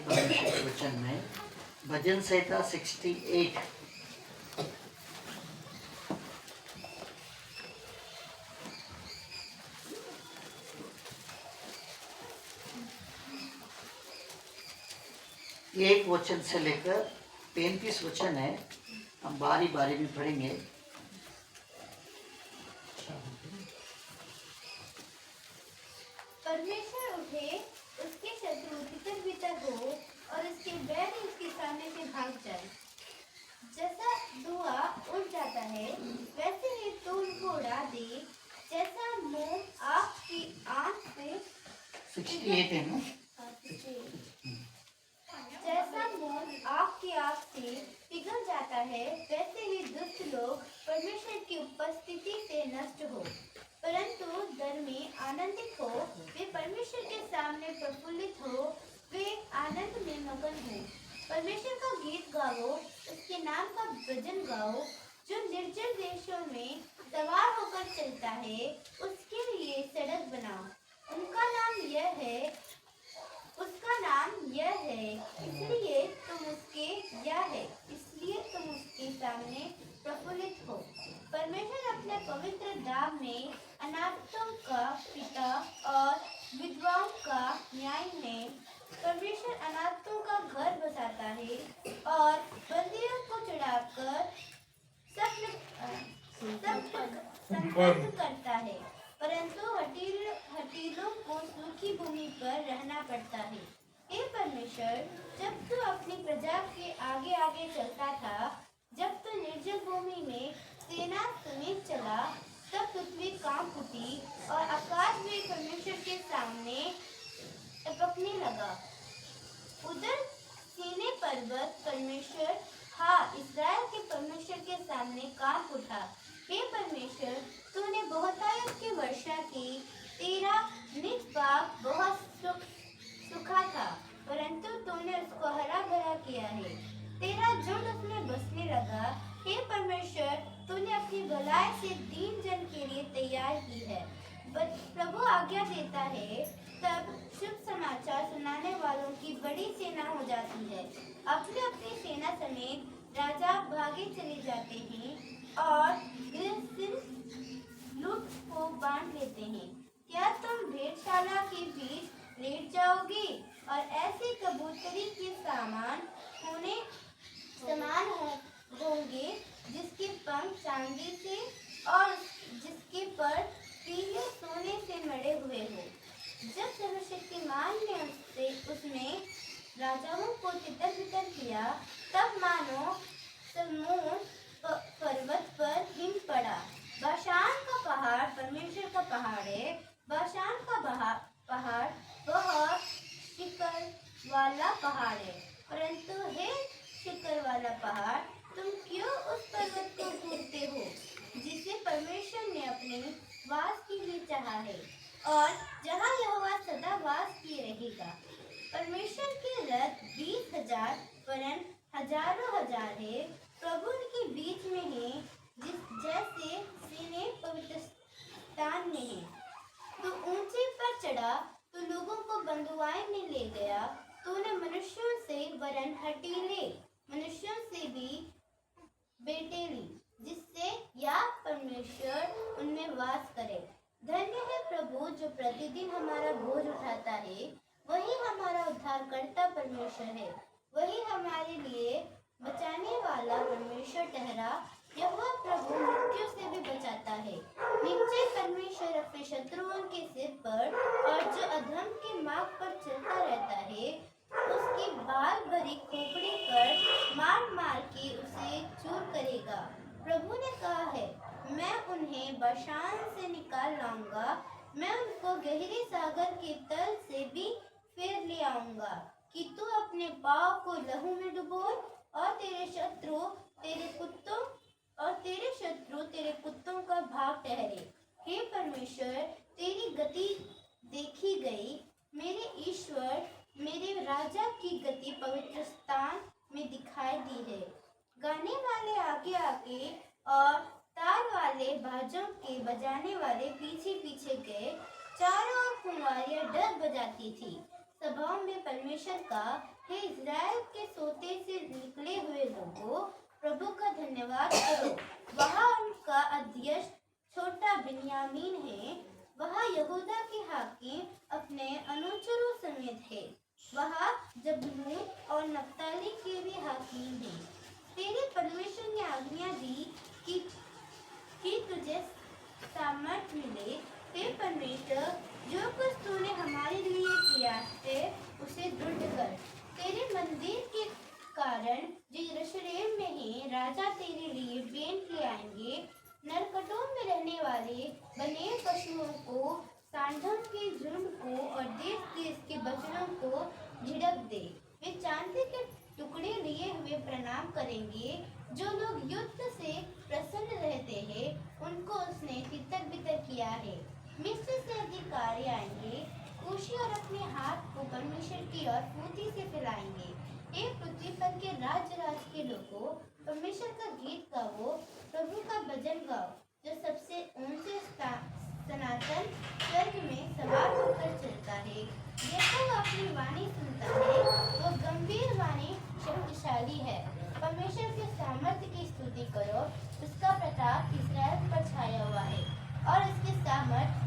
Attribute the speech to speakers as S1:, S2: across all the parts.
S1: परमेश्वर के वचन में भजन संहिता 68। एक वचन से लेकर 33 वचन है। हम बारी बारी में पढ़ेंगे।
S2: परमेश्वर उठे, उसके शत्रु तितर बितर हो और उसके बैरी उसके सामने से भाग जाए। जैसा धुआं उड़ जाता है वैसे ही तू उनको उड़ा दे। जैसा मोम आग की आंच से
S1: 68 है ना।
S2: जैसा मोम आग की आग से पिघल जाता है वैसे ही दुष्ट लोग परमेश्वर की उपस्थिति से नष्ट हो। परंतु धर्मी आनंदित हो, वे परमेश्वर के सामने प्रफुल्लित हो, वे आनंद में मगन हो। परमेश्वर का गीत गाओ, उसके नाम का भजन गाओ। जो निर्जल देशों में सवार होकर चलता है उसके लिए सड़क बनाओ। उसका नाम यह है, इसलिए तुम उसके सामने प्रफुल्लित हो। परमेश्वर अपने पवित्र धाम में अनाथों का पिता और विधवाओं का न्याय है। परमेश्वर अनाथों का घर बसाता है और बंदियों को छुड़ाकर संपन्न करता है। परंतु हठीलों को सूखी भूमि पर रहना पड़ता है। हे परमेश्वर, जब तू अपनी प्रजा के आगे आगे चलता था, जब तू निर्जल भूमि में सेना समेत चला, तब पृथ्वी कांप उठी और आकाश भी परमेश्वर के सामने टपकने लगा। उधर सीने पर्वत परमेश्वर, इस्राएल के परमेश्वर के सामने कांप उठा। हे परमेश्वर, तूने बहुतायत की वर्षा की, तेरा निज बाग बहुत सूखा था, परंतु तूने उसको हरा भरा किया है। तेरा झुंड उसमें बसने लगा। हे परमेश्वर, तूने अपनी भलाई से दीन जन के लिए तैयार की है। प्रभु आज्ञा देता है तब शुभ समाचार सुनाने वालों की बड़ी सेना हो जाती है। अपनी अपनी सेना समेत राजा भागे चले जाते हैं और गृहस्थ लूट को बांट लेते हैं। क्या तुम भेड़शाला के बीच लेट जाओगे और ऐसी कबूतरी के समान होंगे जिसके पंख चांदी से और जिसके पर पीले सोने से मढ़े हुए हो। जब सर्वशक्तिमान ने उसमें राजाओं को तितर बितर किया, तब मानो सल्मोन पर्वत पर हिम पड़ा। बाशान का पहाड़ परमेश्वर का पहाड़ है। बाशान का पहाड़ बहुत शिखर वाला पहाड़ है। परंतु हे शिखर वाला पहाड़, तुम क्यों उस पर्वत को कूदते हो जिसे परमेश्वर ने अपने वास के लिए चाहा है और जहाँ यहोवा सदा वास किए रहेगा। परमेश्वर के रथ 20,000 वरन हजारों हजार है। प्रभु उनके बीच में है, जैसे सीने पवित्र स्थान में है। तू ऊंचे पर चढ़ा, तू लोगों को बंधुआई में ले गया। तूने मनुष्यों से वरन हठीले मनुष्यों से भी बेटे ली, जिससे या परमेश्वर उनमें वास करे। धन्य है प्रभु जो प्रतिदिन हमारा बोझ उठाता है। वही हमारा उद्धारकर्ता परमेश्वर है। वही हमारे लिए बचाने वाला परमेश्वर ठहरा। यहोवा प्रभु मृत्यु से भी बचाता है। निश्चय परमेश्वर अपने शत्रुओं के सिर पर और जो अधर्म के मार्ग पर चलता रहता है उसकी बाल भरी खोपड़ी पर मार मार के उसे चूर करेगा। प्रभु ने कहा है, मैं उन्हें बाशान से निकाल लाऊंगा, मैं उनको गहरे सागर के तल से भी फेर ले आऊंगा कि तू अपने पाँव को लहू में डुबोए और तेरे शत्रु तेरे कुत्तों का भाग ठहरे। हे परमेश्वर, तेरी गति देखी गई। मेरे ईश्वर, मेरे राजा की गति पवित्र स्थान में दिखाई दी है। गाने वाले आगे आगे और तार वाले बाजों के बजाने वाले पीछे पीछे गए। चारों ओर फुलवारियां डग बजाती थी। सभाओं में परमेश्वर का, हे इज़राइल के सोते से निकले हुए लोगों, प्रभु का धन्यवाद करो। वहाँ उनका अध्यक्ष छोटा बिन्यामीन है, वहाँ यहूदा के हाकिम अपने अनुचरों समेत है, वहाँ जबूलून और नप्ताली के भी हाकिम हैं। तेरे परमेश्वर ने आज्ञा दी कि तुझे सामर्थ मिले। हे परमेश्वर, जो कुछ तूने हमारे लिए किया है उसे दृढ़ कर। तेरे मंदिर के कारण जो यरूशलेम में है, राजा तेरे लिए भेंट ले आएंगे। नरकटों में रहने वाले बने पशुओं को, सांडों के झुंड को और देश देश के बछड़ों को झिड़क दे। वे चांदी के टुकड़े लिए हुए प्रणाम करेंगे। जो लोग युद्ध से प्रसन्न रहते हैं, उनको उसने तितर बितर किया है। मिस्र से अधिकारी आएंगे, कुशी और अपने हाथ को परमेश्वर की ओर फुर्ती से फैलाएंगे। हे पृथ्वी पर के राज के लोगों, परमेश्वर का गीत गाओ, प्रभु का भजन गाओ, जो सबसे ऊंचे सनातन स्वर्ग में सवार होकर चलता है। यहोवा अपनी वाणी सुनता है, वो गंभीर वाणी शक्तिशाली है। परमेश्वर के सामर्थ्य की स्तुति करो, उसका प्रताप इस्राएल पर छाया हुआ है और उसके सामर्थ्य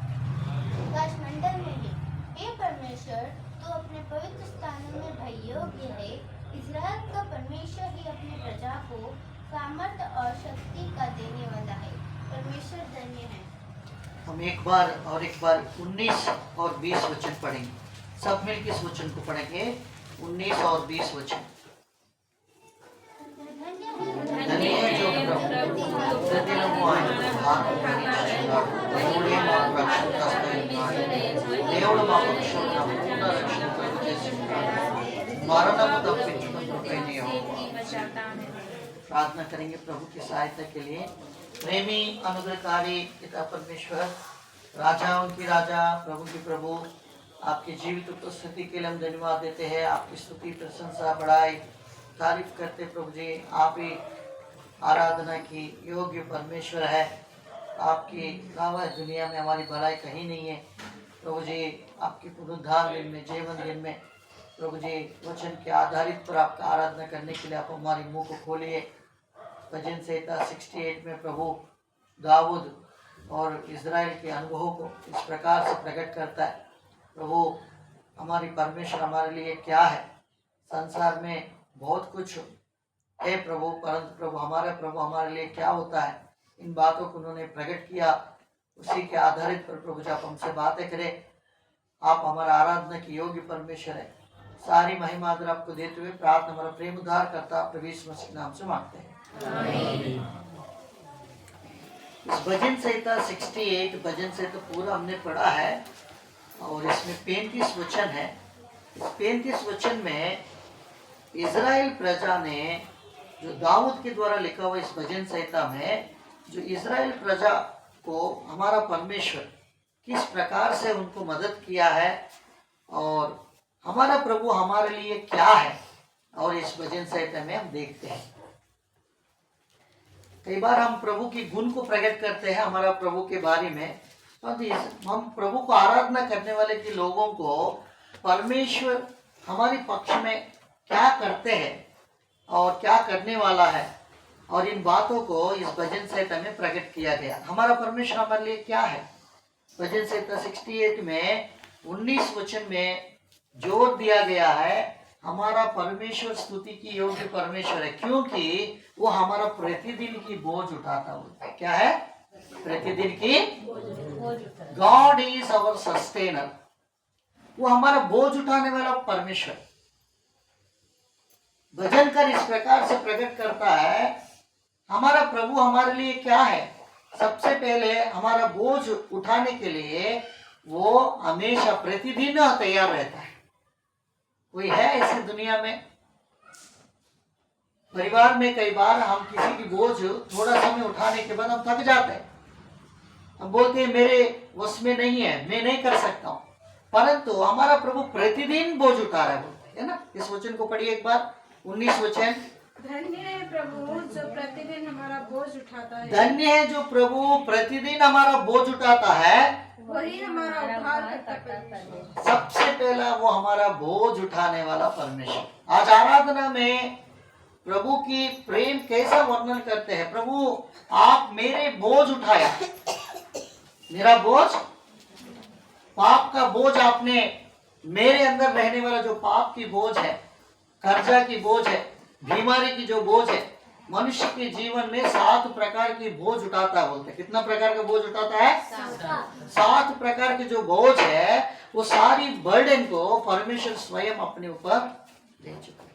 S2: आकाशमंडल में है। हे परमेश्वर, तू अपने पवित्र स्थानों में भय योग्य है। इस्राएल का परमेश्वर ही अपनी प्रजा को सामर्थ्य और शक्ति का देने वाला है। परमेश्वर धन्य है।
S1: हम एक बार 19 और 20 वचन पढ़ेंगे। सब मिलकर इस वचन को पढ़ेंगे। 19 और 20 वचन। धन्य है जो प्रभु प्रतिदिन को ఆయన దేవుడు మా పక్షులను పూర్ణ రక్షణ కలుగజేస్తున్నాడు। మరణము తప్పించుటకు కృపైన యెహోవా। प्रार्थना करेंगे प्रभु की सहायता के लिए। प्रेमी अनुग्रहकारी पिता परमेश्वर, राजाओं की राजा, प्रभु की प्रभु, आपकी जीवित उपस्थिति के लिए हम धन्यवाद देते हैं। आपकी स्तुति, प्रशंसा, बड़ाई, तारीफ करते प्रभु जी। आप ही आराधना की योग्य परमेश्वर है। आपकी अलावा दुनिया में हमारी भलाई कहीं नहीं है प्रभु जी। आपकी पुनरुद्धार दिन में, जीवन दिन में प्रभु जी, वचन के आधारित पर आपका आराधना करने के लिए आप हमारे मुंह को खोलिए। भजन संहिता 68 में प्रभु दाऊद और इज़राइल के अनुभवों को इस प्रकार से प्रकट करता है। प्रभु, हमारी परमेश्वर हमारे लिए क्या है? संसार में बहुत कुछ है प्रभु, परंतु प्रभु हमारे लिए क्या होता है, इन बातों को उन्होंने प्रकट किया। उसी के आधारित पर प्रभु जी आप हमसे बातें करें। आप हमारा आराधना की योग्य परमेश्वर है। सारी महिमा आदर आपको देते हुए प्रार्थना हमारा प्रेम उद्धार करता प्रभु यीशु मसीह नाम से मांगते हैं। इस भजन संहिता 68 भजन संहिता पूरा हमने पढ़ा है और इसमें 35 वचन है। इस 35 वचन में इज़राइल प्रजा ने, जो दाऊद के द्वारा लिखा हुआ इस भजन संहिता में, जो इज़राइल प्रजा को हमारा परमेश्वर किस प्रकार से उनको मदद किया है और हमारा प्रभु हमारे लिए क्या है, और इस भजन संहिता में हम देखते हैं। कई बार हम प्रभु की गुण को प्रकट करते हैं हमारा प्रभु के बारे में, तो हम प्रभु को आराधना करने वाले के लोगों को परमेश्वर हमारे पक्ष में क्या करते हैं और क्या करने वाला है, और इन बातों को इस भजन संहिता में प्रकट किया गया। हमारा परमेश्वर हमारे लिए क्या है? भजन संहिता 68 में 19 वचन में जोर दिया गया है, हमारा परमेश्वर स्तुति की योग्य परमेश्वर है, क्योंकि वो हमारा प्रतिदिन की बोझ उठाता है। क्या है? प्रतिदिन की गॉड इज अवर सस्टेनर। वो हमारा बोझ उठाने वाला परमेश्वर। भजन कर इस प्रकार से प्रकट करता है, हमारा प्रभु हमारे लिए क्या है। सबसे पहले हमारा बोझ उठाने के लिए वो हमेशा प्रतिदिन तैयार रहता है। कोई है ऐसी दुनिया में? परिवार में कई बार हम किसी की बोझ थोड़ा समय उठाने के बाद हम थक जाते हैं, हम बोलते हैं मेरे वश में नहीं है, मैं नहीं कर सकता हूं, परंतु हमारा प्रभु प्रतिदिन बोझ उठा रहा है, बोलते है ना। इस वचन को पढ़िए एक बार, 19 वचन।
S3: धन्य है प्रभु जो प्रतिदिन हमारा बोझ उठाता है।
S1: धन्य है जो प्रभु प्रतिदिन हमारा बोझ उठाता है।
S3: वही हमारा उद्धार करता परमेश्वर।
S1: सबसे पहला वो हमारा बोझ उठाने वाला परमेश्वर। आज आराधना में प्रभु की प्रेम कैसा वर्णन करते हैं। प्रभु आप मेरे बोझ उठाया, मेरा बोझ, पाप का बोझ आपने, मेरे अंदर रहने वाला जो पाप की बोझ है, कर्जा की बोझ है, बीमारी की जो बोझ है, मनुष्य के जीवन में 7 प्रकार की बोझ उठाता है। बोलते हैं कितना प्रकार का बोझ उठाता है? 7 प्रकार के जो बोझ है वो सारी बर्डन को परमेश्वर स्वयं अपने ऊपर ले चुका है।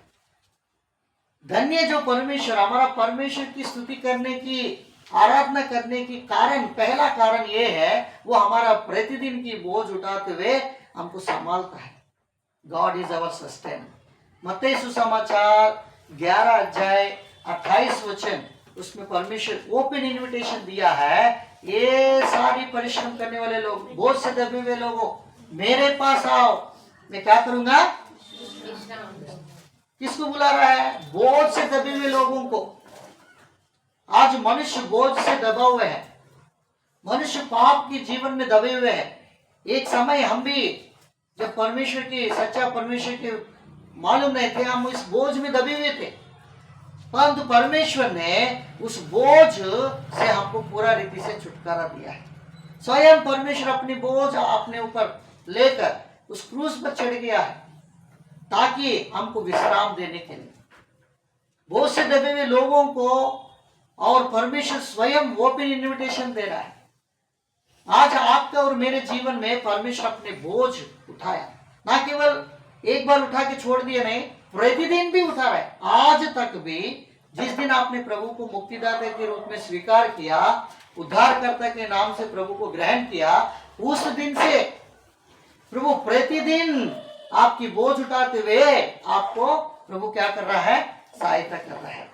S1: धन्य जो परमेश्वर, हमारा परमेश्वर की स्तुति करने की, आराधना करने की कारण, पहला कारण ये है वो हमारा प्रतिदिन की बोझ उठाते हुए हमको संभालता है। God is our sustain. मत्ती सुसमाचार 11 अध्याय 28 वचन, उसमें परमेश्वर ओपन इनविटेशन दिया है, ये सारी परिश्रम करने वाले लोग, बोझ से दबे हुए लोगों, मेरे पास आओ, मैं क्या करूंगा? किसको बुला रहा है? बोझ से दबे हुए लोगों को। आज मनुष्य बोझ से दबा हुए है, मनुष्य पाप के जीवन में दबे हुए है। एक समय हम भी जब परमेश्वर की, सच्चा परमेश्वर के मालूम नहीं थे, हम इस बोझ में दबे हुए थे, परंतु परमेश्वर ने उस बोझ से हमको पूरा रीति से छुटकारा दिया है। स्वयं परमेश्वर अपनी बोझ अपने ऊपर लेकर उस क्रूस पर चढ़ गया है ताकि हमको विश्राम देने के लिए। बोझ से दबे हुए लोगों को और परमेश्वर स्वयं ओपन इनविटेशन दे रहा है। आज आपका और मेरे जीवन में परमेश्वर अपने बोझ उठाया, ना केवल एक बार उठा के छोड़ दिया, नहीं, प्रतिदिन भी उठा रहा है। आज तक भी जिस दिन आपने प्रभु को मुक्तिदाता के रूप में स्वीकार किया, उद्धारकर्ता के नाम से प्रभु को ग्रहण किया, उस दिन से प्रभु प्रतिदिन आपकी बोझ उठाते हुए आपको प्रभु क्या कर रहा है? सहायता कर रहा है।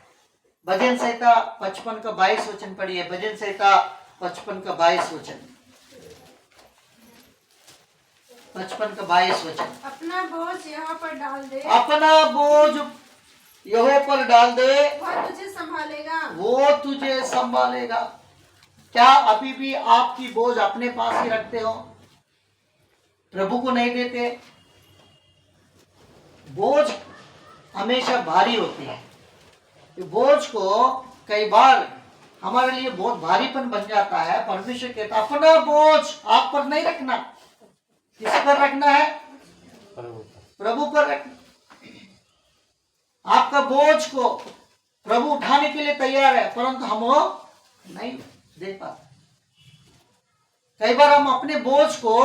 S1: भजन संहिता 55 का 22 वचन पढ़िए। भजन संहिता 55 का 22 वचन, 55 का 22 वचन।
S3: अपना बोझ यहाँ पर डाल दे,
S1: अपना बोझ यहोवा पर डाल दे,
S3: वह तुझे संभालेगा,
S1: वो तुझे संभालेगा। क्या अभी भी आपकी बोझ अपने पास ही रखते हो, प्रभु को नहीं देते? बोझ हमेशा भारी होती है। बोझ को कई बार हमारे लिए बहुत भारीपन बन जाता है। परमेश्वर कहता है अपना बोझ आप पर नहीं रखना। किस पर रखना है? प्रभु पर रखना। आपका बोझ को प्रभु उठाने के लिए तैयार है, परंतु हम वो नहीं दे पाते। कई बार हम अपने बोझ को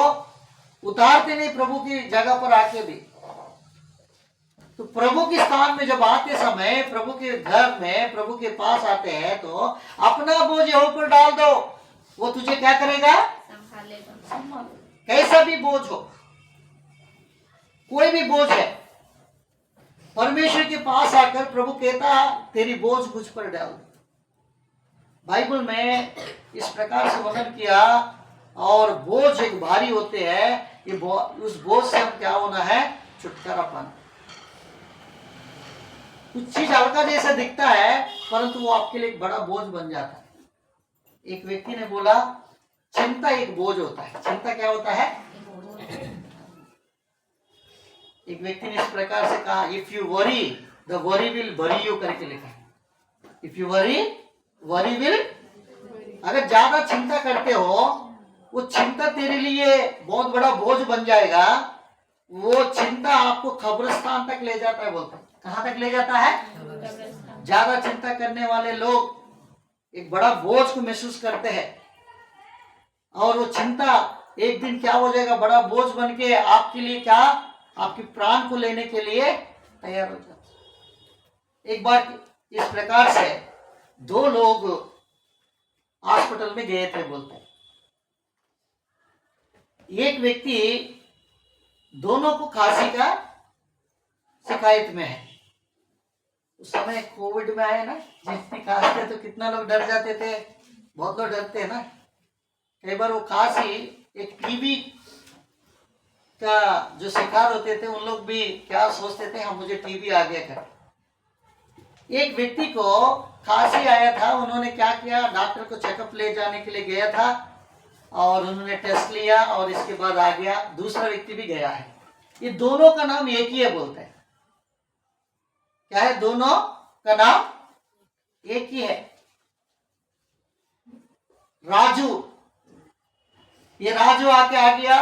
S1: उतारते नहीं प्रभु की जगह पर आके भी। तो प्रभु के स्थान में जब आते समय, प्रभु के घर में, प्रभु के पास आते हैं, तो अपना बोझ यहोवा पर डाल दो, वो तुझे क्या करेगा? संभालेगा। कैसा भी बोझ हो, कोई भी बोझ है, परमेश्वर के पास आकर प्रभु कहता तेरी बोझ मुझ पर डाल दो। बाइबल में इस प्रकार से वर्णन किया, और बोझ एक भारी होते हैं, ये उस बोझ से हम क्या होना है? छुटकारा पाना। कुछ चीज हल्का जैसा दिखता है, परंतु वो आपके लिए एक बड़ा बोझ बन जाता है। एक व्यक्ति ने बोला चिंता एक बोझ होता है। चिंता क्या होता है? एक व्यक्ति ने इस प्रकार से कहा, if you worry the worry will बरी यू, करके लिखा है। If you worry, worry will, अगर ज्यादा चिंता करते हो, वो चिंता तेरे लिए बहुत बड़ा बोझ बन जाएगा। वो चिंता आपको कब्रिस्तान तक ले जाता है। बोलते हैं कहां तक ले जाता है? ज्यादा चिंता करने वाले लोग एक बड़ा बोझ को महसूस करते हैं, और वो चिंता एक दिन क्या हो जाएगा? बड़ा बोझ बन के आपके लिए क्या, आपके प्राण को लेने के लिए तैयार हो जाता है। एक बार इस प्रकार से 2 लोग हॉस्पिटल में गए थे। बोलते हैं एक व्यक्ति, दोनों को खांसी का शिकायत में है। उस समय कोविड में आए ना, जितनी खांसते तो कितना लोग डर जाते थे, बहुत लोग डरते हैं ना। कई बार वो खांसी एक टीबी का जो शिकार होते थे, उन लोग भी क्या सोचते थे, हम मुझे टीबी आ गया कर। एक व्यक्ति को खांसी आया था, उन्होंने क्या किया, डॉक्टर को चेकअप ले जाने के लिए गया था, और उन्होंने टेस्ट लिया और इसके बाद आ गया, दूसरा व्यक्ति भी गया है। ये दोनों का नाम एक ही है बोलते हैं। क्या है? दोनों का नाम एक ही है, राजू। ये राजू आके आ गया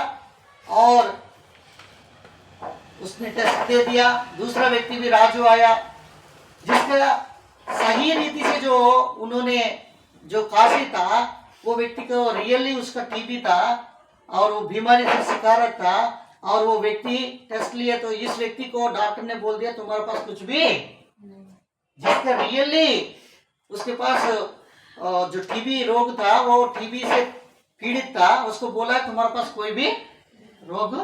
S1: और उसने टेस्ट दे दिया। दूसरा व्यक्ति भी राजू आया, जिसका सही रीति से जो उन्होंने जो खांसी था, वो व्यक्ति को रियली उसका टीबी था और वो बीमारी से शिकारत था, और वो व्यक्ति टेस्ट लिए तो इस व्यक्ति को डॉक्टर ने बोल दिया तुम्हारे पास कुछ भी, जिसका रियली उसके पास जो टीबी रोग था, वो टीबी से पीड़ित था, उसको बोला तुम्हारे पास कोई भी रोग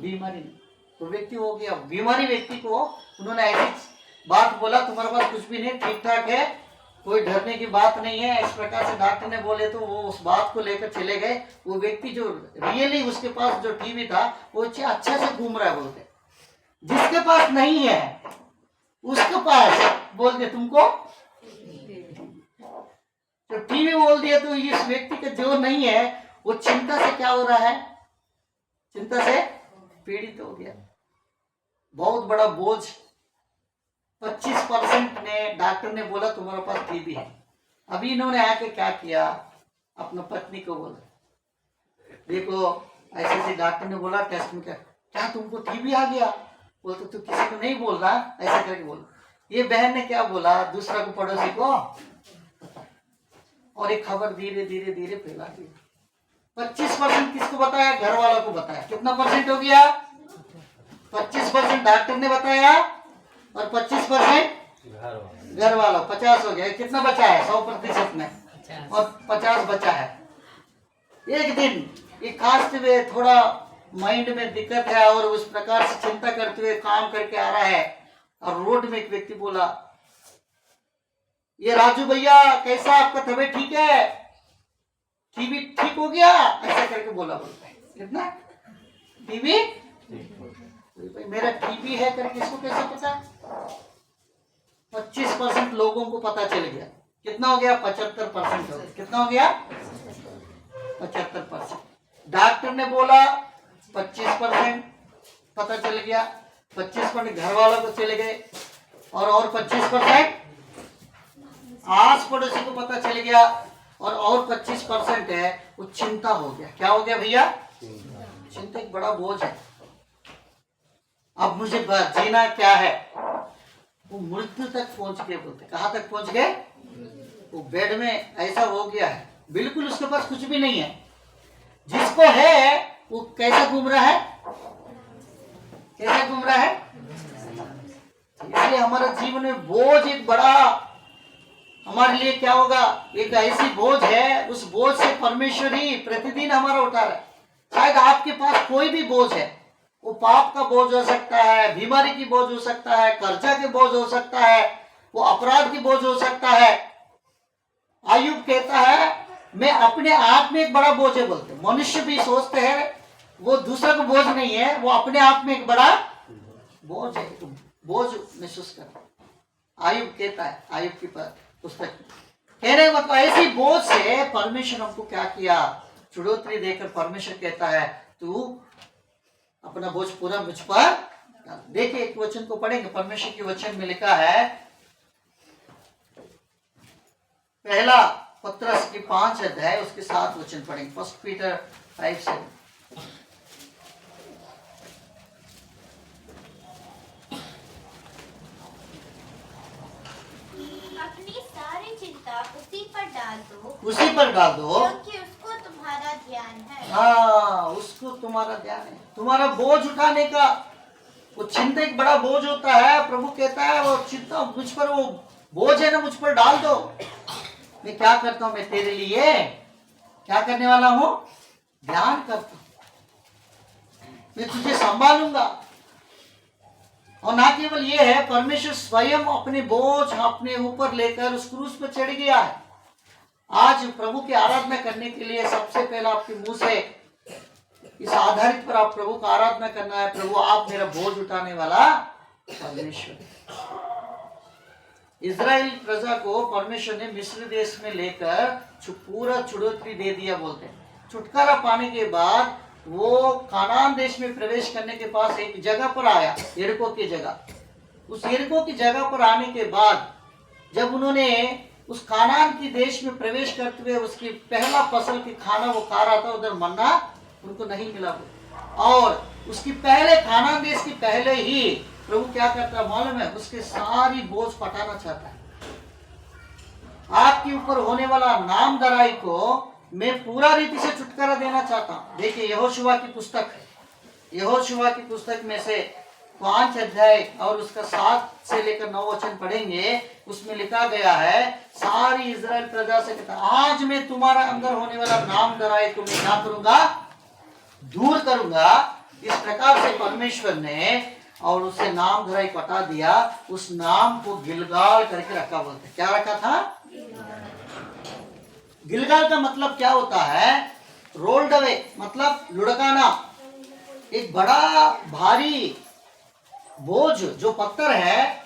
S1: बीमारी नहीं। तो व्यक्ति हो गया बीमारी, व्यक्ति को उन्होंने ऐसी बात बोला तुम्हारे पास कुछ भी नहीं, ठीक ठाक है, कोई डरने की बात नहीं है, इस प्रकार से डॉक्टर ने बोले तो वो उस बात को लेकर चले गए। वो व्यक्ति जो रियली उसके पास जो टीबी था वो अच्छा से घूम रहा है बोलते। जिसके पास नहीं है उसके पास बोल दे तुमको तो टीबी बोल दिया, तो इस व्यक्ति का जो नहीं है वो चिंता से क्या हो रहा है, चिंता से पीड़ित हो गया। बहुत बड़ा बोझ 25% ने डॉक्टर ने बोला तुम्हारे पास टीबी है। अभी इन्होंने आके क्या किया, अपना पत्नी को बोला देखो ऐसे ऐसे डॉक्टर ने बोला टेस्ट में क्या तुमको टीबी आ गया, बोलते तो किसी को नहीं बोलना, ऐसा करके बोला। ये बहन ने क्या बोला दूसरा को, पड़ोसी को, और एक खबर धीरे धीरे धीरे फैला दी। 25% किसको बताया? घर वालों को बताया। कितना परसेंट हो गया? 25% डॉक्टर ने बताया और 25% घर वालों, 50 हो गया। कितना बचा है? 100% में और 50 बचा है। एक दिन ये खांसते हुए थोड़ा माइंड में दिक्कत है और उस प्रकार से चिंता करते हुए काम करके आ रहा है, और रोड में एक व्यक्ति बोला ये राजू भैया कैसा, आपका तबीयत ठीक है, टीबी ठीक हो गया, ऐसा करके बोला। बोलता है कितना टीबी, मेरा टीबी है करके इसको कैसे पता? 25% लोगों को पता चल गया। कितना हो गया? 75% हो गया। कितना हो गया? 75%। डॉक्टर ने बोला 25% पता चल गया, 25% घर वालों को चले गए, और 25% आस पड़ोसी को पता चल गया, और 25% है वो चिंता हो गया। क्या हो गया भैया? चिंता एक बड़ा बोझ है। अब मुझे जीना क्या है? वो मृत्यु तक पहुंच गए बोलते। कहां तक पहुंच गए? वो बेड में ऐसा हो गया है, बिल्कुल उसके पास कुछ भी नहीं है। जिसको है वो कैसा घूम रहा है, कैसा घूम रहा है? इसलिए हमारा जीवन में बोझ एक बड़ा हमारे लिए क्या होगा, एक ऐसी बोझ है, उस बोझ से परमेश्वर ही प्रतिदिन हमारा उठा रहा है। शायद आपके पास कोई भी बोझ है, वो पाप का बोझ हो सकता है, बीमारी की बोझ हो सकता है, कर्जा के बोझ हो सकता है, वो अपराध की बोझ हो सकता है। आयुब कहता है मैं अपने आप में एक बड़ा बोझ है बोलते। मनुष्य भी सोचते हैं वो दूसरा को बोझ नहीं है, वो अपने आप में एक बड़ा बोझ है, तो बोझ महसूस करता। आयुब कहता है, आयुब की पुस्तक कहने का मतलब ऐसी बोझ से परमेश्वर हमको क्या किया, चुड़ौती देकर परमेश्वर कहता है तू अपना बोझ पूरा मुझ पर। देखिए एक वचन को पढ़ेंगे, परमेश्वर के वचन में लिखा है, पहला पत्रस की 5 अध्याय उसके 7 वचन पढ़ेंगे। 1 पीटर 5:7।
S2: अपनी सारी चिंता उसी पर डाल दो,
S1: उसी पर डाल दो
S2: क्योंकि उसको तुम्हारा ध्यान है।
S1: हाँ, उसको तुम्हारा ध्यान है। तुम्हारा बोझ उठाने का वो चिंता एक बड़ा बोझ होता है। प्रभु कहता है वो चिंता मुझ पर, वो बोझ है ना मुझ पर डाल दो। मैं क्या करता हूं, मैं तेरे लिए क्या करने वाला हूं, ध्यान करता हूं, मैं तुझे संभालूंगा। और ना केवल ये है, परमेश्वर स्वयं अपने बोझ अपने ऊपर लेकर उस क्रूस पर चढ़ गया है। आज प्रभु की आराधना करने के लिए सबसे पहला आपके मुंह से इस आधारित पर आप प्रभु का आराधना करना है, प्रभु आप मेरा बोझ उठाने वाला परमेश्वर। इजराइल प्रजा को परमेश्वर ने मिस्र देश में लेकर पूरा चुड़ौती दे दिया बोलते हैं। छुटकारा पाने के बाद वो कानान देश में प्रवेश करने के पास एक जगह पर आया, यरीको की जगह। उस यरीको की जगह पर आने के बाद जब उन्होंने उस कानान की देश में प्रवेश करते हुए उसकी पहला फसल की खाना वो खा रहा था, उधर मन्ना उनको नहीं मिला और उसकी पहले कानान देश की पहले ही प्रभु क्या करता है मालूम है, उसके सारी बोझ पटाना चाहता है। आपके ऊपर होने वाला नाम दराई को मैं पूरा रीति से छुटकारा देना चाहता हूं। देखिए यहोशुआ की पुस्तक है, यहोशुआ की पुस्तक में से 5 अध्याय और उसका 7 से लेकर 9 वचन पढ़ेंगे। उसमें लिखा गया है, सारी इजराइल प्रजा से कहता आज मैं तुम्हारा अंदर होने वाला नाम दराई को मैं क्या करूंगा, दूर करूंगा। इस प्रकार से परमेश्वर ने और उसे नाम धराई पटा दिया। उस नाम को गिलगाल करके रखा, बोलते क्या रखा था, गिलगाल का मतलब क्या होता है, रोल्ड अवे मतलब लुढ़काना। एक बड़ा भारी बोझ जो पत्थर है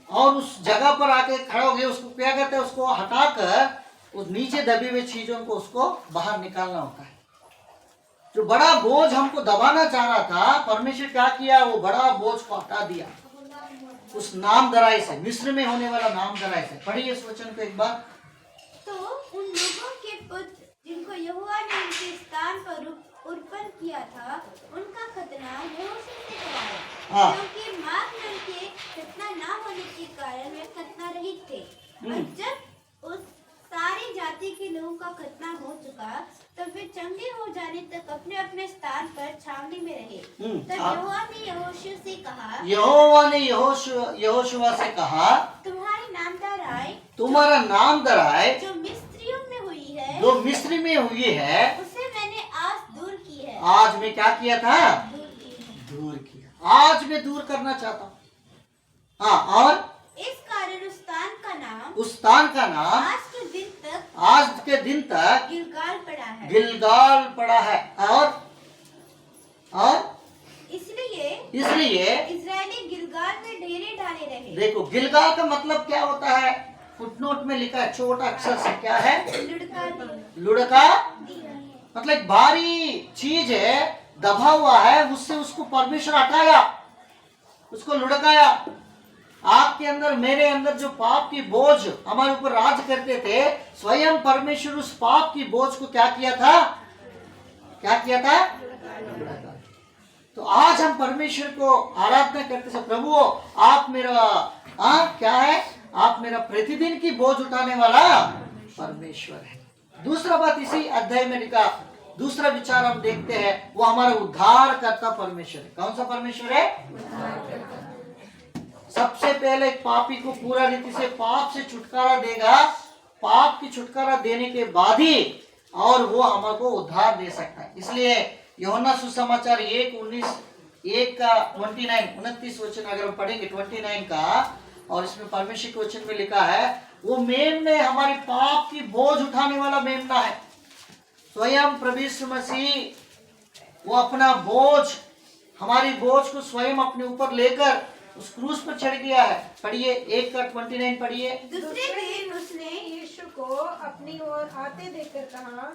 S1: और उस जगह पर आके खड़ा हो गया, उसको क्या कहते हैं, उसको हटाकर उस नीचे दबी हुई चीजों को उसको बाहर निकालना होता है। जो बड़ा बोझ हमको दबाना चाह रहा था, परमेश्वर क्या किया, वो बड़ा बोझ को हटा दिया उस नाम दराई से, मिस्र में होने वाला नाम दराई से। पढ़िए इस वचन को एक बार।
S2: तो उन लोगों के पुत्र जिनको यहोवा ने उनके स्थान पर उत्पन्न किया था, उनका खतना यहोशू से कराया, क्योंकि मार्ग में उनके खतना न होने के कारण वे खतना रहित थे। और जब उस सारी जाति के लोगों का खतना हो चुका, तब वे चंगे हो जाने तक अपने अपने स्थान पर छावनी में रहे। तब यहोवा ने यहोशू से कहा,
S1: यहोवा ने यहोशुआ से कहा,
S2: तुम्हारी नामधराई,
S1: तुम्हारा नाम दराई
S2: जो मिस्रियों में हुई है,
S1: जो मिस्र में हुई है,
S2: उसे मैंने आज दूर की है।
S1: आज मैं क्या किया था,
S2: दूर की है।
S1: दूर किया, आज मैं दूर करना चाहता हूँ। हाँ, और
S2: इस कारण उस स्थान का नाम,
S1: उस स्थान का नाम
S2: आज के दिन तक,
S1: आज के दिन तक
S2: गिलगाल पड़ा है।
S1: गिलगाल पड़ा है। और
S2: इसलिए
S1: इसलिए
S2: गिलगाल में डेरे डाले रहे।
S1: देखो गिलगाल का मतलब क्या होता है, फुटनोट में लिखा है छोटा अक्षर से, क्या है, लुढ़का। मतलब एक भारी चीज है, दबा हुआ है, उससे उसको परमेश्वर हटाया, उसको लुढ़काया। आपके अंदर मेरे अंदर जो पाप की बोझ हमारे ऊपर राज करते थे, स्वयं परमेश्वर उस पाप की बोझ को क्या किया था, क्या किया था, तो आज हम परमेश्वर को आराधना करते थे, प्रभु आप मेरा क्या है, आप मेरा प्रतिदिन की बोझ उठाने वाला परमेश्वर है। दूसरा बात इसी अध्याय में लिखा, दूसरा विचार हम देखते हैं, वो हमारा उद्धार करता परमेश्वर है। कौन सा परमेश्वर है, सबसे पहले एक पापी को पूरा रीति से पाप से छुटकारा देगा, पाप की छुटकारा देने के बाद ही और वो हमको उद्धार दे सकता है। इसलिए यूहन्ना सुसमाचार 1:19 का 29 वचन अगर हम पढ़ेंगे 29 का, और इसमें परमेश्वर के वचन में लिखा है, वो मेमने हमारे पाप की बोझ उठाने वाला मेमना है। स्वयं प्रभु यीशु मसीह वो अपना बोझ, हमारी बोझ को स्वयं अपने ऊपर लेकर उस क्रूस पर चढ़ गया है। पढ़िए 1:29 पढ़िए।
S2: दूसरे दिन उसने
S3: यीशु को अपनी ओर आते देखकर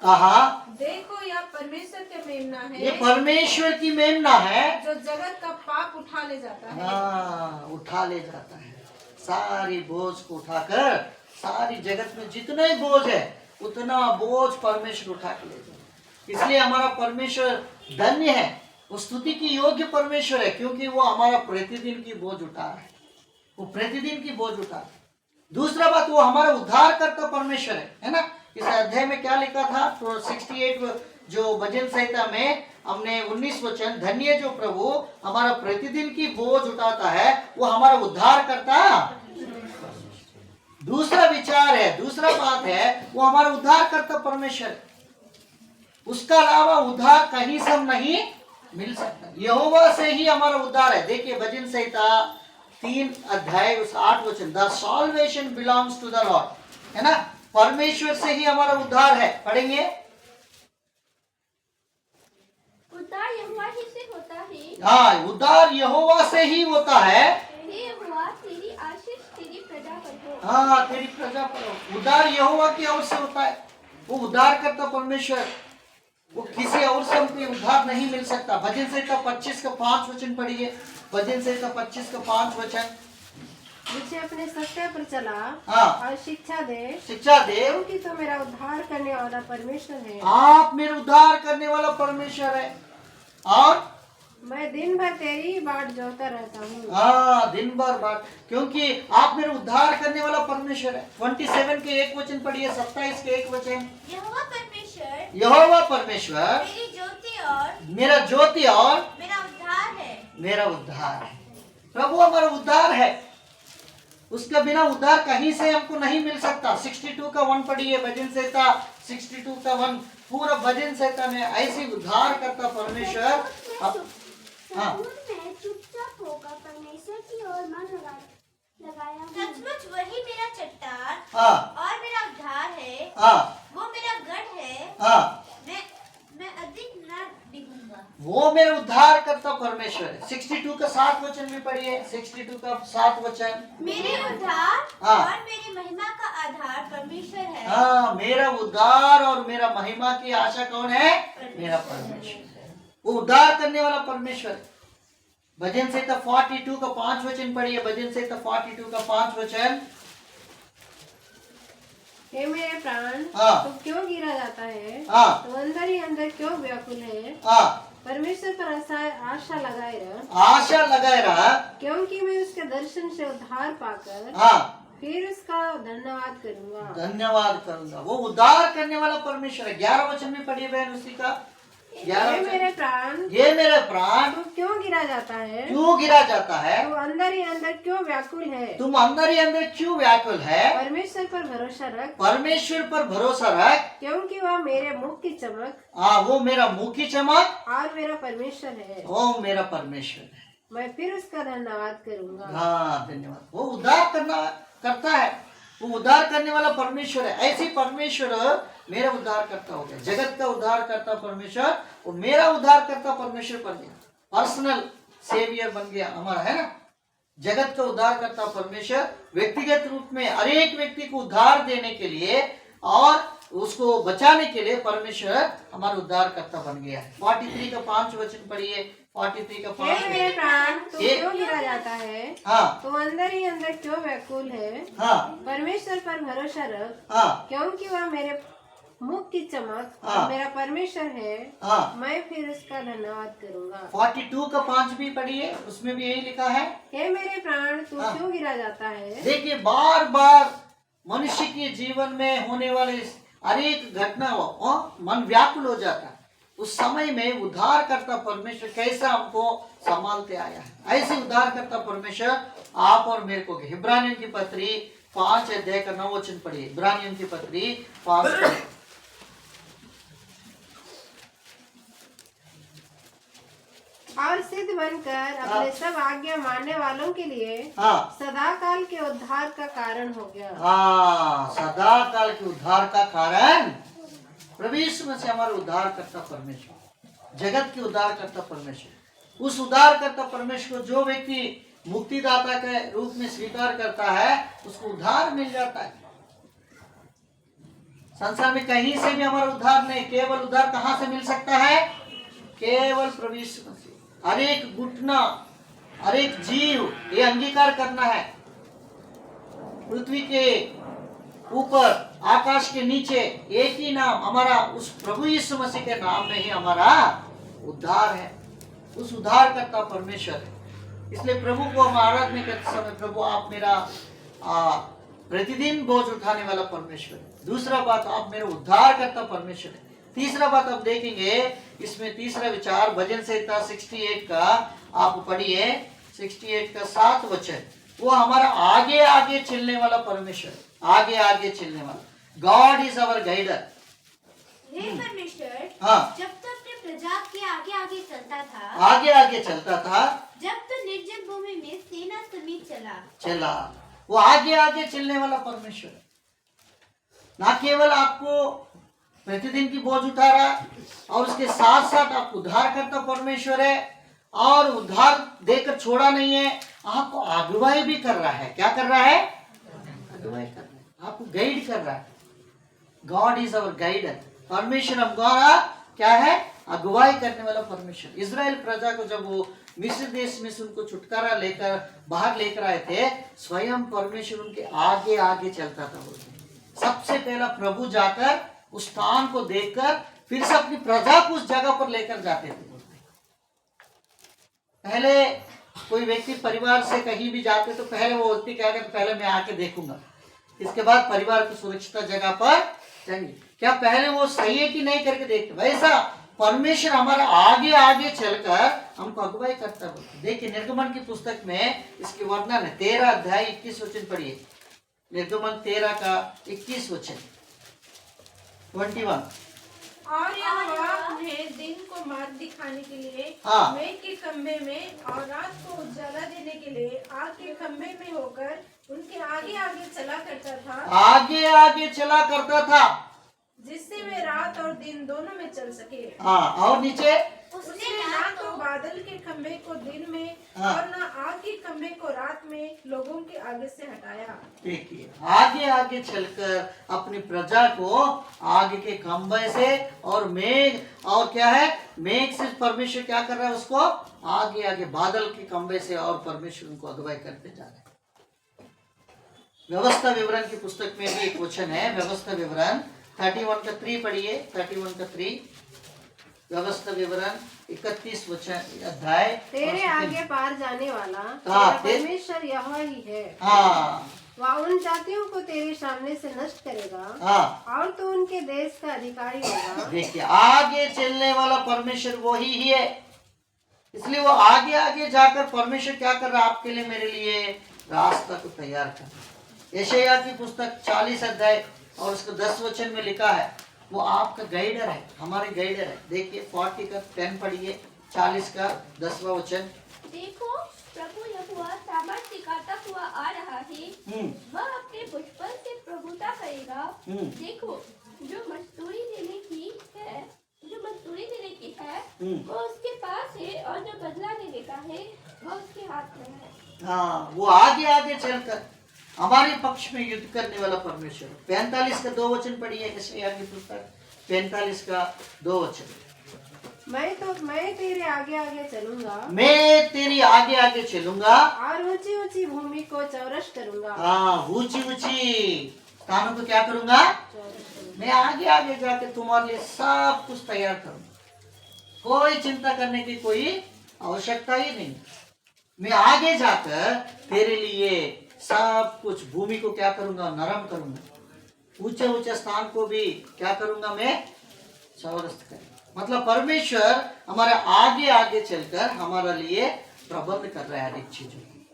S1: कहा,
S3: देखो यह परमेश्वर का मेमना है,
S1: ये परमेश्वर की मेमना है
S3: जो जगत का पाप उठा ले जाता है।
S1: उठा ले जाता है, सारी बोझ को उठाकर, सारी जगत में जितने बोझ है उतना बोझ परमेश्वर उठा के ले जाता। इसलिए हमारा परमेश्वर धन्य है, वो स्तुति की योग्य परमेश्वर है, क्योंकि वो हमारा प्रतिदिन की बोझ उठा है, वो प्रतिदिन की बोझ उठा है। दूसरा बात, वो हमारा उद्धार करता परमेश्वर है ना। इस अध्याय में क्या लिखा था, तो 68 जो भजन संहिता में हमने 19 वचन, धन्य जो प्रभु हमारा प्रतिदिन की बोझ उठाता है, वो हमारा उद्धार करता। दूसरा विचार है, दूसरा बात है, वो हमारा उद्धार करता परमेश्वर, उसका अलावा उद्धार कहीं से हम नहीं मिल सकता, यहोवा से ही हमारा उद्धार है। देखिए भजन संहिता 3 अध्याय 8 वचन, the salvation belongs to the lord, है ना, परमेश्वर से ही हमारा उद्धार है। पढ़ेंगे,
S2: उद्धार यहोवा ही से होता है।
S1: हाँ, उद्धार यहोवा से ही होता है।
S2: हे यहोवा, तेरी आशीष तेरी प्रजा पर हो।
S1: हाँ, तेरी प्रजा पर हो। उद्धार यहोवा की ओर से होता है, वो उद्धार करता परमेश्वर। वो किसी और से हमको उद्धार नहीं मिल सकता। भजन संहिता 25 का 5 वचन पढ़िए। भजन संहिता 25 का 5 वचन।
S3: मुझे अपने सत्य पर चला
S1: हाँ।
S3: और शिक्षा दे,
S1: शिक्षा दे,
S3: क्योंकि तो मेरा उद्धार करने वाला परमेश्वर है।
S1: आप मेरे उद्धार करने वाला परमेश्वर है। और
S3: मैं दिन भर तेरी ही बाट जोता रहता हूँ।
S1: हाँ, दिन भर बाट, क्योंकि आप मेरे उद्धार करने वाला परमेश्वर है। 27 के 1 वचन पढ़िए। 27 के 1 वचन।
S2: यहोवा परमेश्वर
S1: यहोवा परमेश्वर
S2: मेरी ज्योति और
S1: मेरा ज्योति और
S2: मेरा उद्धार है।
S1: मेरा उद्धार है। प्रभु हमारा उद्धार है। उसके बिना उद्धार कहीं से हमको नहीं मिल सकता। 62 का 1 पढ़िए। भजन संहिता 62 का 1। पूरा भजन संहिता में ऐसी उद्धार करता परमेश्वर। हाँ,
S2: मैं चुपचाप होकर परमेश्वर की ओर मन लगाया हूँ। सचमुच वही मेरा चट्टान
S1: हाँ,
S2: और मेरा उद्धार है।
S1: हाँ,
S2: वो मेरा गढ़ है।
S1: हाँ,
S2: मैं अधिक न डिगूंगा।
S1: वो मेरे उद्धार करता परमेश्वर है। 62 का 7 वचन भी पढ़िए। 62 का 7 वचन।
S2: मेरे उद्धार
S1: हाँ।
S2: और मेरी महिमा का आधार परमेश्वर है।
S1: हाँ, मेरा उद्धार और मेरा महिमा की आशा कौन है? मेरा परमेश्वर है। वो उद्धार करने वाला परमेश्वर है। भजन संहिता 42 का 5 वचन पढ़िए। भजन संहिता 42 का 5 वचन।
S3: हे मेरे प्राण,
S1: हाँ।
S3: तू क्यों गिरा जाता है?
S1: हाँ,
S3: तू अंदर ही अंदर क्यों व्याकुल है?
S1: हाँ,
S3: परमेश्वर पर आशा लगाए रह,
S1: आशा लगाए रहा,
S3: क्योंकि मैं उसके दर्शन से उद्धार पाकर
S1: हाँ,
S3: फिर उसका धन्यवाद करूंगा।
S1: धन्यवाद करूंगा। वो उद्धार करने वाला परमेश्वर है। 11 वचन में पढ़िए बहन उसी का।
S3: हे मेरे प्राण,
S1: ये मेरे प्राण
S3: तू क्यों गिरा जाता है?
S1: क्यों गिरा जाता है?
S3: तू अंदर ही अंदर क्यों व्याकुल है?
S1: तुम अंदर ही अंदर क्यों व्याकुल है?
S3: परमेश्वर पर भरोसा रख,
S1: परमेश्वर पर भरोसा रख,
S3: क्योंकि वह मेरे मुख की चमक
S1: हाँ, वो मेरा मुंह की चमक
S3: और मेरा परमेश्वर है।
S1: वो मेरा परमेश्वर है।
S3: मैं फिर उसका धन्यवाद करूंगा।
S1: हाँ, धन्यवाद। वो उद्धार करता है। वो उद्धार करने वाला परमेश्वर है। ऐसी परमेश्वर मेरा उद्धार करता हो गया। जगत का उद्धार करता परमेश्वर और मेरा उद्धार करता परमेश्वर बन गया। पर्सनल सेवियर बन गया हमारा, है ना। जगत का उद्धार करता परमेश्वर व्यक्तिगत रूप में हर एक व्यक्ति को उद्धार देने के लिए और उसको बचाने के लिए परमेश्वर हमारा उद्धार करता बन गया है। 43 का 5 वचन पढ़िए। 43 का 5
S3: हे मेरे प्राण, तू
S1: एक-
S3: क्यों गिरा जाता है?
S1: हाँ,
S3: तू अंदर ही अंदर क्यों व्याकुल है?
S1: हाँ,
S3: परमेश्वर पर भरोसा रख,
S1: हाँ,
S3: क्योंकि वह मेरे मुख की चमक
S1: हाँ।
S3: और मेरा परमेश्वर है।
S1: हाँ।
S3: मैं फिर उसका धन्यवाद करूंगा।
S1: 42 का 5 भी पढ़िए। उसमें भी यही लिखा है।
S3: हे मेरे प्राण, तू
S1: हाँ।
S3: क्यों गिरा जाता है?
S1: देखिए, बार बार मनुष्य के जीवन में होने वाले हर एक घटना मन व्याकुल हो जाता है। उस समय में उद्धार करता परमेश्वर कैसा हमको संभालते आया है। ऐसे उद्धार करता परमेश्वर आप और मेरे को। इब्रानियों की पत्री 5 अध्याय का 9 वचन पढ़िए। इब्रानियों की पत्री 5।
S3: और सिद्ध बनकर अपने सब आज्ञा मानने वालों के लिए
S1: हाँ,
S3: सदा काल के उद्धार का कारण हो गया।
S1: हाँ, सदा काल के उद्धार का कारण प्रभु यीशु मसीह हमारा उद्धार करता परमेश्वर, जगत के उद्धार करता परमेश्वर। उस उद्धार करता परमेश्वर को जो व्यक्ति मुक्तिदाता के रूप में स्वीकार करता है उसको उद्धार मिल जाता है। संसार में कहीं से भी हमारा उद्धार नहीं, केवल उद्धार कहाँ से मिल सकता है? केवल प्रभु यीशु मसीह। हर एक घुटना, हर एक जीव ये अंगीकार करना है, पृथ्वी के ऊपर आकाश के नीचे एक ही नाम हमारा, उस प्रभु यीशु मसीह के नाम में ही हमारा उद्धार है। उस उद्धार करता परमेश्वर है। इसलिए प्रभु को हम आराधना करते समय, प्रभु आप मेरा प्रतिदिन बोझ उठाने वाला परमेश्वर है। दूसरा बात, आप मेरा उद्धार करता परमेश्वर है। तीसरा बात आप देखेंगे इसमें, तीसरा विचार भजन संहिता 68 का आप पढ़िए। 68 का 7 वचन। वो हमारा आगे आगे चलने वाला परमेश्वर है। आगे आगे चलने वाला। God is our guider.
S2: हे परमेश्वर,
S1: हाँ,
S2: जब तो अपने प्रजा के आगे आगे चलता था,
S1: आगे आगे चलता था,
S2: जब तो निर्जन भूमि में सेना समेत
S1: चला। वो आगे आगे चलने वाला परमेश्वर है। ना केवल आपको प्रतिदिन की बोझ उठा रहा और उसके साथ साथ आप उद्धार करता परमेश्वर है, और उद्धार देकर छोड़ा नहीं है, आपको अगुवाई भी कर रहा है। क्या कर रहा है? अगुवाई कर रहा है, आपको गाइड कर रहा है। God is our guider. परमेश्वर हमारा क्या है? अगुवाई करने वाला परमेश्वर। इजराइल प्रजा को जब वो मिस्र देश में से उनको छुटकारा लेकर बाहर लेकर आए थे, स्वयं परमेश्वर उनके आगे आगे चलता था बोलते। सबसे पहला प्रभु जाकर उस स्थान को देखकर फिर से अपनी प्रजा को उस जगह पर लेकर जाते थे बोलते। पहले कोई व्यक्ति परिवार से कहीं भी जाते तो पहले वो बोलती क्या कहते, पहले मैं आके देखूंगा, इसके बाद परिवार को सुरक्षित जगह पर जाएंगे। क्या पहले वो सही है कि नहीं करके देखते? वैसा परमेश्वर हमारा आगे आगे चलकर हमको अगुवाई करता है। देखिए निर्गमन की पुस्तक में इसकी वर्णन है, 13 अध्याय 21 वचन पढ़िए। निर्गमन 13 का 21 वचन 21।
S3: और यहोवा उन्हें दिन को मार्ग दिखाने के लिए
S1: हाँ।
S3: मेघ के खंभे में और रात को उजाला देने के लिए आग के खंभे में होकर उनके आगे आगे चला करता था,
S1: आगे आगे चला करता था,
S3: जिससे वे रात और दिन दोनों में चल सके।
S1: हाँ, और नीचे
S3: उसने ना तो बादल के खंभे को दिन में
S1: हाँ।
S3: और ना आग के खंभे को रात में लोगों के आगे से हटाया।
S1: देखिए आगे आगे चलकर अपनी प्रजा को आगे के खंभे से और मेघ, और क्या है, मेघ से परमेश्वर क्या कर रहा है, उसको आगे आगे बादल के खंभे से और परमेश्वर उनको अगुवाई करते जा रहे हैं। व्यवस्था विवरण की पुस्तक में भी एक वचन है, व्यवस्था विवरण 31 का 3 पढ़िए। 31 का 3 व्यवस्था विवरण 31 वचन अध्याय।
S3: तेरे आगे पार जाने वाला
S1: हाँ,
S3: तेरा परमेश्वर यहोवा ही है।
S1: हाँ
S3: वह उन जातियों को तेरे सामने से नष्ट करेगा
S1: हाँ,
S3: और तू उनके देश का अधिकारी होगा।
S1: देखिए आगे चलने वाला परमेश्वर वही ही है, इसलिए वो आगे आगे जाकर परमेश्वर क्या कर रहा है, आपके लिए मेरे लिए रास्ता को तैयार कर रहा है। यशायाह की पुस्तक 40 अध्याय और उसको 10 वचन में लिखा है, वो आपका गाइडर है, हमारे गाइडर है। देखिए 40 का 10 पढ़िए, 40 का 10वां वचन।
S2: देखो प्रभु यहोवा सामर्थ दिखाता हुआ आ रहा है, वह अपने पुष्पल से प्रभुता करेगा। देखो जो मजदूरी देने की है, वो उसके पास है, और जो बदला देने का है वह उसके हाथ में है।
S1: हाँ, वो आगे आगे चलकर हमारे पक्ष में युद्ध करने वाला परमेश्वर। 45 का 2 वचन पढ़िए, यशायाह की पुस्तक 45 का 2 वचन।
S3: मैं तेरे आगे आगे चलूंगा,
S1: मैं तेरी आगे आगे चलूंगा
S3: और ऊंची ऊंची भूमि को चौरस करूंगा।
S1: हाँ, ऊंची ऊंची स्थानों को क्या करूंगा, मैं आगे आगे जाके तुम्हारे लिए सब कुछ तैयार करूंगा। कोई चिंता करने की कोई आवश्यकता ही नहीं। मैं आगे जाकर तेरे लिए सब कुछ, भूमि को क्या करूंगा, नरम करूंगा। ऊंचे ऊंचे स्थान को भी क्या करूंगा, मैं चौरस करूंगा। मतलब परमेश्वर हमारे आगे आगे चलकर हमारे लिए प्रबंध कर रहा है हर एक चीजों की।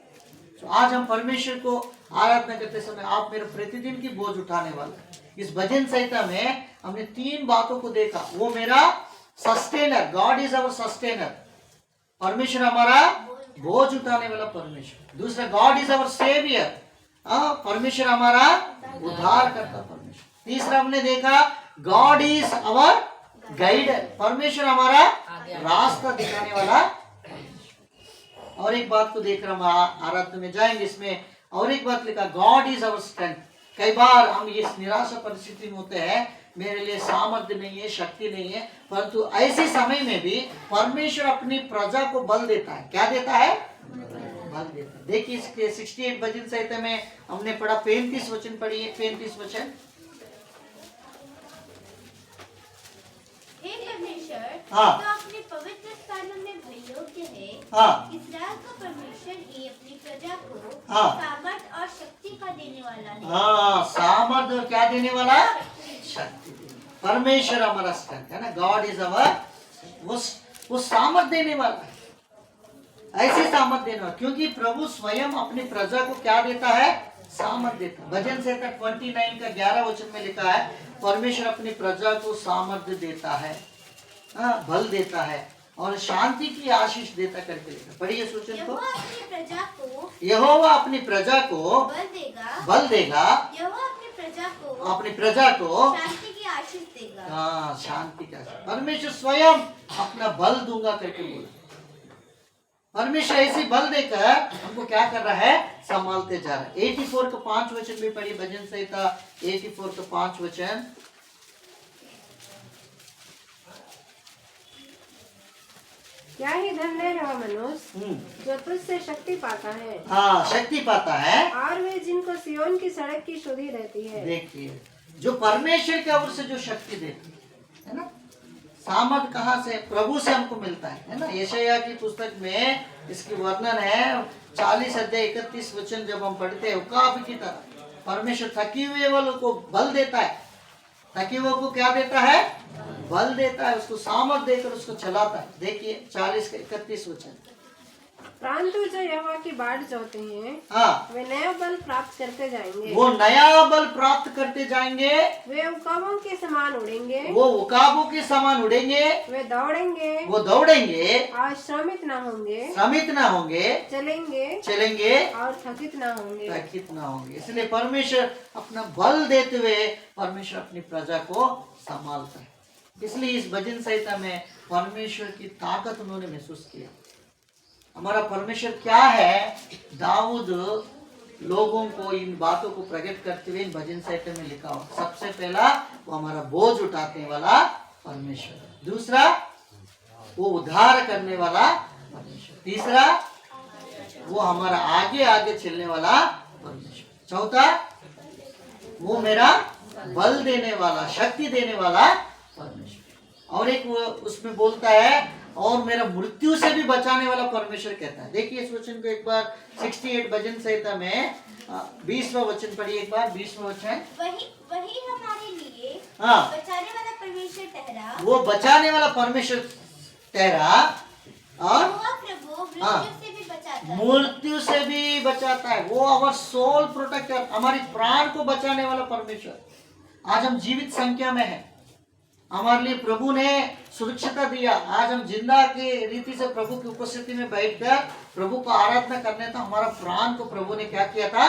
S1: तो आज हम परमेश्वर को आराधना करते समय आप मेरे प्रतिदिन की बोझ उठाने वाला। इस भजन संहिता में हमने 3 बातों को देखा। वो मेरा sustainer, God is our sustainer, परमेश्वर हमारा बोझ उठाने वाला परमेश्वर। दूसरा, गॉड इज अवर सेवियर, परमेश्वर हमारा उद्धार करता परमेश्वर। तीसरा हमने देखा, गॉड इज अवर गाइडर, परमेश्वर हमारा रास्ता दिखाने वाला। और एक बात को देख रहा हम आराधना में जाएंगे, इसमें और एक बात लिखा, गॉड इज अवर स्ट्रेंथ। कई बार हम इस निराशा परिस्थिति में होते हैं, मेरे लिए सामर्थ्य नहीं है, शक्ति नहीं है, परंतु ऐसे समय में भी परमेश्वर अपनी प्रजा को बल देता है। क्या देता है, बल देता है। देखिए इसके 68 भजन संहिता में हमने पढ़ा, 35 वचन पढ़िए, 35 वचन।
S2: हे परमेश्वर,
S1: हाँ।
S2: तो अपने पवित्र स्थानों में भययोग्य है।
S1: हाँ।
S2: इस्राएल का परमेश्वर ही अपनी प्रजा को
S1: हाँ।
S2: सामर्थ और शक्ति का देने वाला है।
S1: हाँ, सामर्थ्य और क्या देने वाला, शक्ति देने। परमेश्वर हमारा स्ट्रेंथ है ना, गॉड इज अवर, वो सामर्थ देने वाला है, ऐसे सामर्थ देने वाला। क्योंकि प्रभु स्वयं अपनी प्रजा को क्या देता है, सामर्थ देता है। भजन संहिता 29 का 11 वचन में लिखा है, परमेश्वर अपनी प्रजा को सामर्थ्य देता है, बल देता है और शांति की आशीष देता करके लिखा। पढ़िए इस वचन को। यहोवा अपनी प्रजा को बल देगा,
S2: यहोवा अपनी
S1: प्रजा को
S2: शांति की आशीष देगा।
S1: हाँ, शांति का आशीष। परमेश्वर स्वयं अपना बल दूंगा करके बोला। परमेश्वर ऐसी बल देकर हमको क्या कर रहा है, संभालते जा रहा है। 84 का 5 वचन भी पढ़िए, भजन संहिता 84 का 5 वचन।
S3: क्या ही धन्य है वह मनुष्य जो तुझसे शक्ति पाता है।
S1: हाँ, शक्ति पाता है।
S3: और वे जिनको सियोन की सड़क की शुद्धि रहती है।
S1: देखिए, जो परमेश्वर की ओर से जो शक्ति देती है ना, सामर्थ कहाँ से? प्रभु से हमको मिलता है ना। यशायाह की पुस्तक में इसकी वर्णन है 40 अध्याय 31 वचन जब हम पढ़ते हैं, उकाब की तरह परमेश्वर थकी हुए वालों को बल देता है। थके हुए को क्या देता है? बल देता है, उसको सामर्थ देकर उसको चलाता है। देखिए 40 का 31 वचन।
S3: परंतु जो यहोवा की बाट जोते हैं
S1: हाँ,
S3: वे नया बल प्राप्त करते जाएंगे।
S1: वो नया बल प्राप्त करते जाएंगे।
S3: वे उकाबों के समान उड़ेंगे।
S1: वो उकाबों के समान उड़ेंगे।
S3: वे दौड़ेंगे।
S1: वो दौड़ेंगे
S3: और श्रमित ना होंगे।
S1: श्रमित ना होंगे। चलेंगे
S3: और थकित ना होंगे।
S1: थकित ना होंगे। इसलिए परमेश्वर अपना बल देते हुए परमेश्वर अपनी प्रजा को संभालता है। इसलिए इस भजन संहिता में परमेश्वर की ताकत उन्होंने महसूस किया। हमारा परमेश्वर क्या है? दाऊद लोगों को इन बातों को प्रकट करते हुए इन भजन संहिता में लिखा हो। सबसे पहला, वो हमारा बोझ उठाने वाला परमेश्वर। दूसरा, वो उद्धार करने वाला परमेश्वर। तीसरा, वो हमारा आगे आगे चलने वाला परमेश्वर। चौथा, वो मेरा बल देने वाला, शक्ति देने वाला परमेश्वर। और एक वो उसमें बोलता है, और मेरा मृत्यु से भी बचाने वाला परमेश्वर कहता है। देखिए इस वचन को एक बार 68 भजन संहिता में 20वां वचन पढ़िए एक बार। 20वां वचन।
S2: वही हमारे लिए
S1: हाँ,
S2: बचाने वाला परमेश्वर ठहरा।
S1: वो बचाने वाला परमेश्वर ठहरा। और
S2: प्रभु मृत्यु से भी बचाता है।
S1: मृत्यु से भी बचाता है। वो आवर सोल प्रोटेक्टर, हमारी प्राण को बचाने वाला परमेश्वर। आज हम जीवित संख्या में हैं, हमारे लिए प्रभु ने सुरक्षिता दिया। आज हम जिंदा के रीति से प्रभु की उपस्थिति में बैठकर प्रभु को आराधना करने था। हमारा प्राण को प्रभु ने क्या किया था?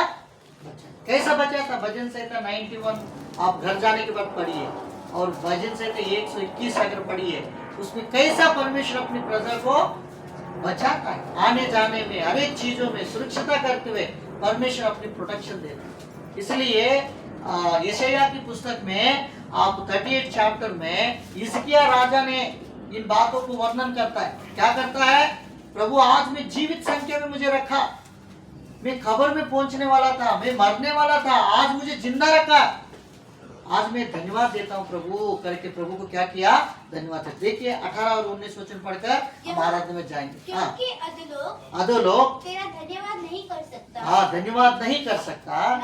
S1: बचाया। कैसा बचाया था? भजन संहिता 91 आप घर जाने के बाद पढ़िए, और भजन संहिता 121 अगर पढ़िए, उसमें कैसा परमेश्वर अपनी प्रजा को बचाता है। आने जाने में, हर एक चीजों में सुरक्षिता करते हुए परमेश्वर अपनी प्रोटेक्शन देता है। इसलिए यशायाह की पुस्तक में आप 38 चैप्टर में हिजकिय्याह राजा ने इन बातों को वर्णन करता है। क्या करता है? प्रभु आज मैं जीवित संख्या में मुझे रखा, मैं खबर में पहुंचने वाला था, मैं मरने वाला था, आज मुझे जिंदा रखा। आज मैं धन्यवाद देता हूँ प्रभु करके प्रभु को क्या किया? धन्यवाद। देखिए 18 और 19 वचन पढ़कर हम आराधना में जाएंगे।
S2: क्योंकि
S1: अधोलोक
S2: तेरा धन्यवाद नहीं कर सकता।
S1: हाँ, धन्यवाद नहीं कर सकता।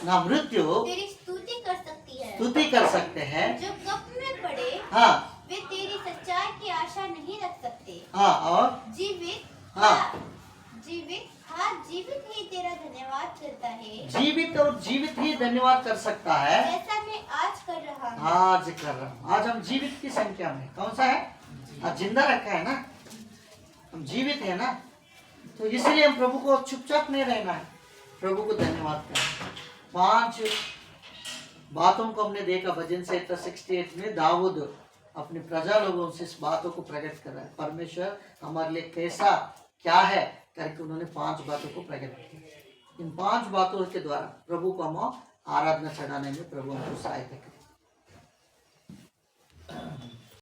S2: ना
S1: मृत्यु
S2: तेरी स्तुति कर सकती है।
S1: स्तुति कर सकते हैं।
S2: जो कब्र में पड़े,
S1: हाँ,
S2: वे तेरी सच्चाई की आशा नहीं रख सकते।
S1: हाँ, और
S2: जीवित ही तेरा धन्यवाद करता है।
S1: जीवित ही धन्यवाद कर सकता है,
S2: जैसा मैं आज कर रहा हूँ।
S1: आज कर रहा हूँ। आज हम जीवित की संख्या में, कौन सा है? आज जिंदा रखा है ना, हम जीवित है ना, तो इसलिए हम प्रभु को चुपचाप नहीं रहना है, प्रभु को धन्यवाद करना। 5 बातों को हमने देखा भजन संहिता 68 में। दाऊद अपने प्रजा लोगों से इस बातों को प्रकट कर रहा है, परमेश्वर हमारे लिए कैसा क्या है करके उन्होंने 5 बातों को प्रकट किया। इन 5 बातों के द्वारा प्रभु को हम आराधना चढ़ाने में प्रभु हमको सहायता करें।